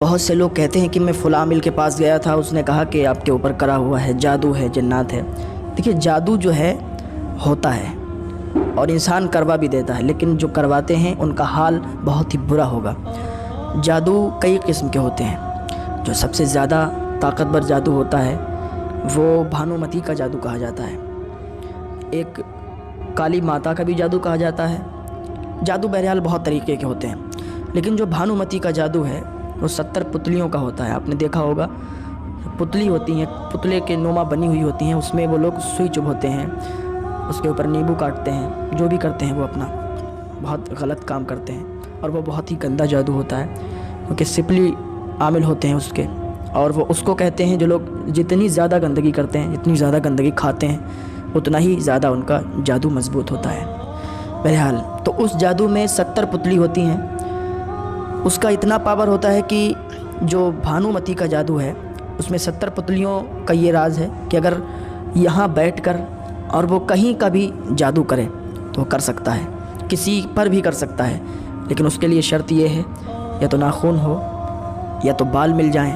بہت سے لوگ کہتے ہیں کہ میں فلاں عامل کے پاس گیا تھا، اس نے کہا کہ آپ کے اوپر کرا ہوا ہے، جادو ہے، جنات ہے۔ دیکھیے، جادو جو ہے ہوتا ہے اور انسان کروا بھی دیتا ہے، لیکن جو کرواتے ہیں ان کا حال بہت ہی برا ہوگا۔ جادو کئی قسم کے ہوتے ہیں۔ جو سب سے زیادہ طاقتور جادو ہوتا ہے وہ بھانومتی کا جادو کہا جاتا ہے۔ ایک کالی ماتا کا بھی جادو کہا جاتا ہے۔ جادو بہرحال بہت طریقے کے ہوتے ہیں، لیکن جو بھانومتی کا جادو ہے وہ 70 پتلیوں کا ہوتا ہے۔ آپ نے دیکھا ہوگا، پتلی ہوتی ہیں، پتلے کے نما بنی ہوئی ہوتی ہیں، اس میں وہ لوگ سوئی چبھوتے ہیں، اس کے اوپر نیبو کاٹتے ہیں، جو بھی کرتے ہیں وہ اپنا بہت غلط کام کرتے ہیں، اور وہ بہت ہی گندا جادو ہوتا ہے، کیونکہ سپلی عامل ہوتے ہیں اس کے، اور وہ اس کو کہتے ہیں جو لوگ جتنی زیادہ گندگی کرتے ہیں، جتنی زیادہ گندگی کھاتے ہیں، اتنا ہی زیادہ ان کا جادو مضبوط ہوتا ہے۔ بہرحال تو اس جادو میں 70 پتلی ہوتی ہیں۔ اس کا اتنا پاور ہوتا ہے کہ جو بھانومتی کا جادو ہے اس میں 70 پتلیوں کا یہ راز ہے کہ اگر یہاں بیٹھ کر اور وہ کہیں کا بھی جادو کرے تو وہ کر سکتا ہے، کسی پر بھی کر سکتا ہے، لیکن اس کے لیے شرط یہ ہے یا تو ناخن ہو، یا تو بال مل جائیں،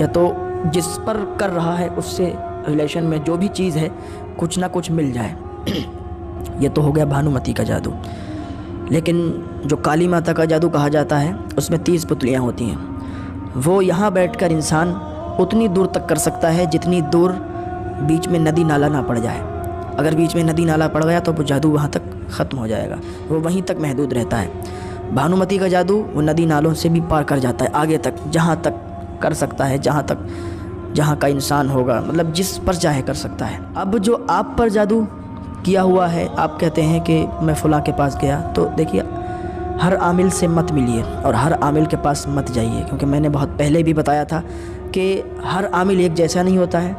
یا تو جس پر کر رہا ہے اس سے ریلیشن میں جو بھی چیز ہے کچھ نہ کچھ مل جائے۔ یہ تو ہو گیا بھانومتی کا جادو۔ لیکن جو کالی ماتا کا جادو کہا جاتا ہے اس میں 30 پتلیاں ہوتی ہیں۔ وہ یہاں بیٹھ کر انسان اتنی دور تک کر سکتا ہے جتنی دور بیچ میں ندی نالا نہ پڑ جائے۔ اگر بیچ میں ندی نالا پڑ گیا تو وہ جادو وہاں تک ختم ہو جائے گا، وہ وہیں تک محدود رہتا ہے۔ بھانومتی کا جادو وہ ندی نالوں سے بھی پار کر جاتا ہے، آگے تک، جہاں تک کر سکتا ہے، جہاں کا انسان ہوگا، مطلب جس پر چاہے کر سکتا ہے۔ اب جو آپ پر جادو کیا ہوا ہے، آپ کہتے ہیں کہ میں فلاں کے پاس گیا، تو دیکھیے ہر عامل سے مت ملیے اور ہر عامل کے پاس مت جائیے، کیونکہ میں نے بہت پہلے بھی بتایا تھا کہ ہر عامل ایک جیسا نہیں ہوتا ہے۔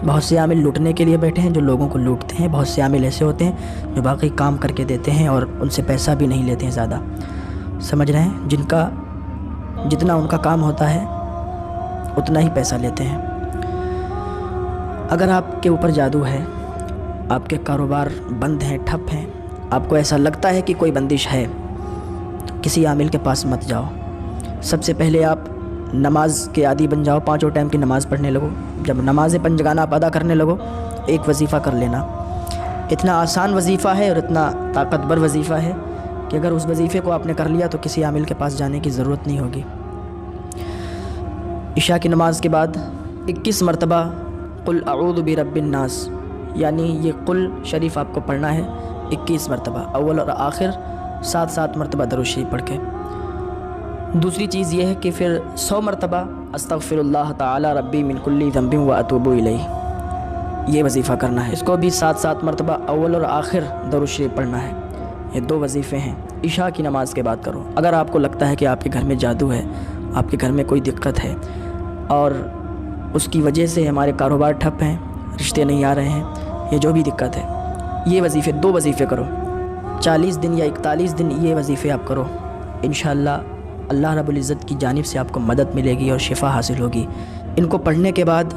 بہت سے عامل لوٹنے کے لیے بیٹھے ہیں جو لوگوں کو لوٹتے ہیں، بہت سے عامل ایسے ہوتے ہیں جو باقی کام کر کے دیتے ہیں اور ان سے پیسہ بھی نہیں لیتے ہیں زیادہ، سمجھ رہے ہیں، جتنا ان کا کام ہوتا ہے اتنا ہی پیسہ لیتے ہیں۔ اگر آپ کے اوپر جادو ہے، آپ کے کاروبار بند ہیں، ٹھپ ہیں، آپ کو ایسا لگتا ہے کہ کوئی بندش ہے، کسی عامل کے پاس مت جاؤ۔ سب سے پہلے آپ نماز کے عادی بن جاؤ، 5 ٹائم کی نماز پڑھنے لگو۔ جب نماز پنجگانہ آپ ادا کرنے لگو، ایک وظیفہ کر لینا۔ اتنا آسان وظیفہ ہے اور اتنا طاقتور وظیفہ ہے کہ اگر اس وظیفے کو آپ نے کر لیا تو کسی عامل کے پاس جانے کی ضرورت نہیں ہوگی۔ عشاء کی نماز کے بعد 21 مرتبہ قل اعوذ برب الناس، یعنی یہ قل شریف آپ کو پڑھنا ہے 21 مرتبہ، اول اور آخر 7 مرتبہ درود شریف پڑھ کے۔ دوسری چیز یہ ہے کہ پھر 100 مرتبہ استغفر اللہ تعالی ربی من کل ذنب واتوب الیہ، یہ وظیفہ کرنا ہے۔ اس کو بھی 7 مرتبہ اول اور آخر درود شریف پڑھنا ہے۔ یہ 2 وظیفے ہیں، عشاء کی نماز کے بعد کرو۔ اگر آپ کو لگتا ہے کہ آپ کے گھر میں جادو ہے، آپ کے گھر میں کوئی دقت ہے اور اس کی وجہ سے ہمارے کاروبار ٹھپ ہیں، رشتے نہیں آ رہے ہیں، یہ جو بھی دقت ہے، یہ وظیفے 2 وظیفے کرو، 40 دن یا 41 دن یہ وظیفے آپ کرو۔ انشاءاللہ اللہ رب العزت کی جانب سے آپ کو مدد ملے گی اور شفا حاصل ہوگی۔ ان کو پڑھنے کے بعد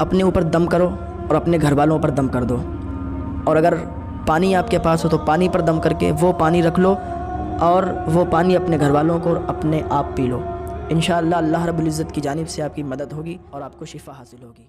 اپنے اوپر دم کرو اور اپنے گھر والوں پر دم کر دو، اور اگر پانی آپ کے پاس ہو تو پانی پر دم کر کے وہ پانی رکھ لو اور وہ پانی اپنے گھر والوں کو اور اپنے آپ پی لو۔ انشاءاللہ اللہ رب العزت کی جانب سے آپ کی مدد ہوگی اور آپ کو شفا حاصل ہوگی۔